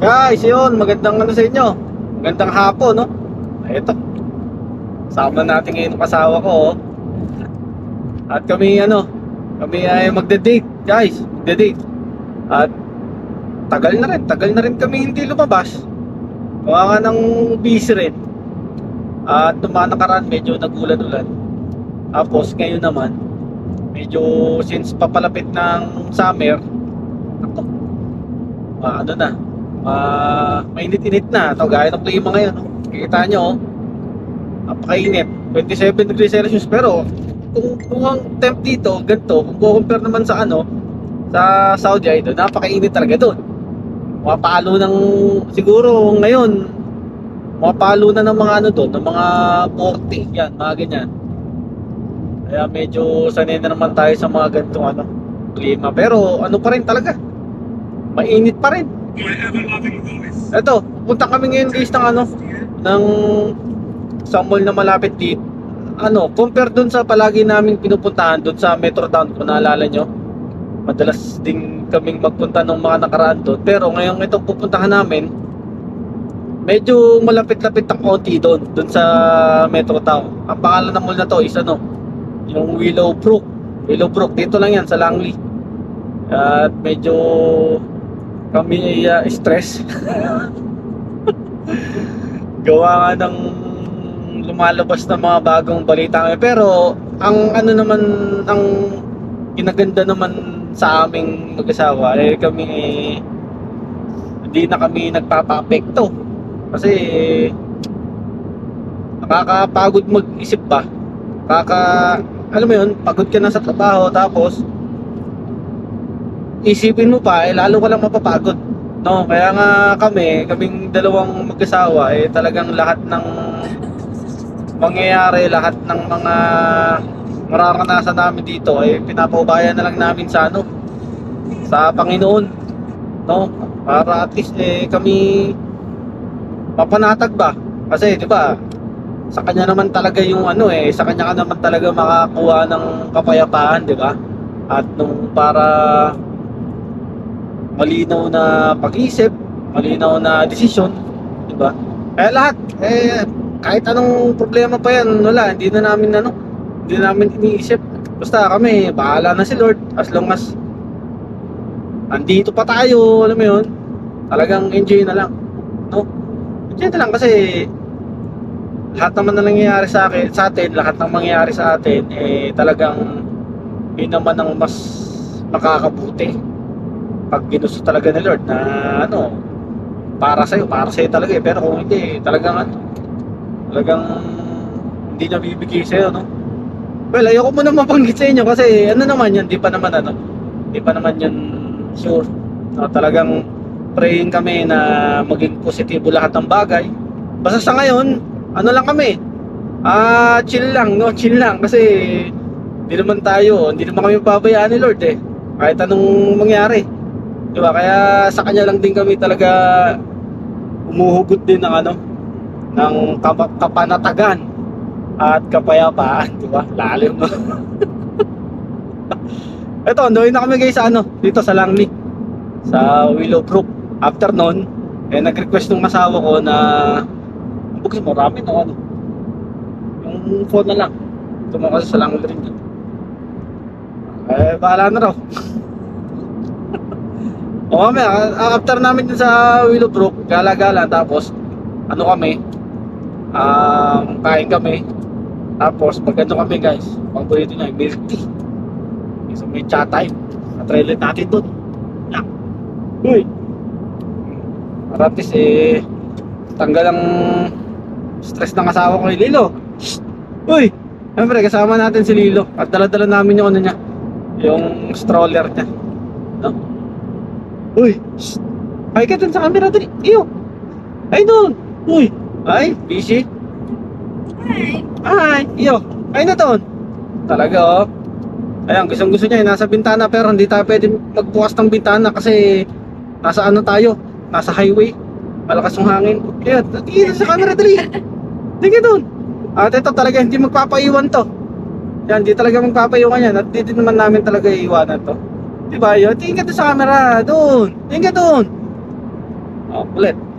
Guys, yun, magandang ano sa inyo. Magandang hapon, no? Ito, sama natin ngayon ang asawa ko, oh. At kami ay magde-date, guys. Magde-date. At tagal na rin kami hindi lumabas. Gawa nga ng busy rin. At nung mga nakaraan, medyo nagulan-ulan. Tapos ngayon naman, medyo since papalapit ng summer, ako, ano na, mainit-init na. Ito, gaya ng klima ngayon, oh. Kikita nyo, oh. Napakainit, 27 degrees Celsius. Pero kung ang temp dito ganito, kung compare naman sa sa Saudi ay doon, napakainit talaga doon. Mapalo ng siguro ngayon, mapalo na ng mga doon, ng mga 40, yan, mga ganyan. Kaya medyo sanay na naman tayo sa mga ganitong klima. Pero ano pa rin talaga, mainit pa rin. Eto, punta kami ngayon guys ng sa mall na malapit dito. Compare dun sa palagi naming pinupuntahan dun sa Metro Town, kung naalala nyo. Madalas din kaming magpunta ng mga nakaraan doon. Pero ngayon itong pupuntahan namin, medyo malapit-lapit ang konti doon sa Metro Town. Ang pangalan ng mall na to is yung Willowbrook. Willowbrook, dito lang yan sa Langley. At medyo kami stress. Gawa nga ng lumalabas na mga bagong balita ngayon. Pero ang ang kinaganda naman sa aming mag-asawa kami hindi na kami nagpapa-apekto. Kasi nakakapagod mag-isip ba? Alam mo yun, pagod ka na sa trabaho, tapos isipin mo pa, lalo ka lang mapapagod, no? Kaya nga kaming dalawang mag-asawa, talagang lahat ng mangyayari, lahat ng mga mararanasan namin dito pinapaubayan na lang namin sa Panginoon, no? Para at least kami mapanatag ba? Kasi 'di ba, sa kanya naman talaga yung sa kanya ka naman talaga makakuha ng kapayapaan, 'di ba? At para malinaw na pag-iisip, malinaw na desisyon, 'di ba? Kaya lahat kahit anong problema pa yan, wala, hindi na namin iniisip. Basta kami, bahala na si Lord, as long as andito pa tayo, alam mo yun, talagang enjoy na lang, no? Enjoy na lang kasi lahat naman na nangyayari sa atin, lahat ng mangyayari sa atin talagang yun naman ang mas makakabuti pag ginusto talaga ni Lord na para sa'yo talaga pero kung hindi, talagang hindi na bibigay sa'yo, no? Well, ayoko muna mabanggit sa inyo kasi naman yan, di pa naman yun sure. Talagang praying kami na maging positibo lahat ng bagay. Basta sa ngayon, lang kami, chill lang kasi hindi naman kami pabayaan ni Lord kahit anong mangyari, di ba? Kaya sa kanya lang din kami talaga umuhugot din ng kapanatagan at kapayapaan, di ba? Lalim, no? Eto, andoy na kami guys dito sa Langley, sa Willowbrook. After nun, nag-request ng asawa ko na gusto mo ramen o yung phone na lang. Ito mo kasi sa Langley rin yun. Bahala na raw. O mamaya, after namin dun sa Willowbrook, gala-gala, tapos kami, kain kami. Tapos pag kami guys, paborito niya yung milk tea. So may chat time, na-trailer natin doon. Uy, para at least tanggal ang stress ng asawa ko kay Lilo. Uy, siyempre kasama natin si Lilo at dala-dala namin yung niya, yung stroller niya, no? Uy, ay ka dun sa camera dali. Iyo, ay doon. Uy, ay, busy. Hi, iyo, ay na doon. Talaga, oh. Ayan, gusto niya nasa bintana, pero hindi tayo pwede magbukas ng bintana kasi nasa tayo, nasa highway, malakas yung hangin. Kaya, tingin sa camera dali. Tingin doon. At ito talaga, hindi magpapaiwan to. Yan, hindi talaga magpapaiwan yan. At hindi naman namin talaga iiwanan to. Diba yun? Tingin ka doon sa camera. Doon. Tingin ka doon. Kulit.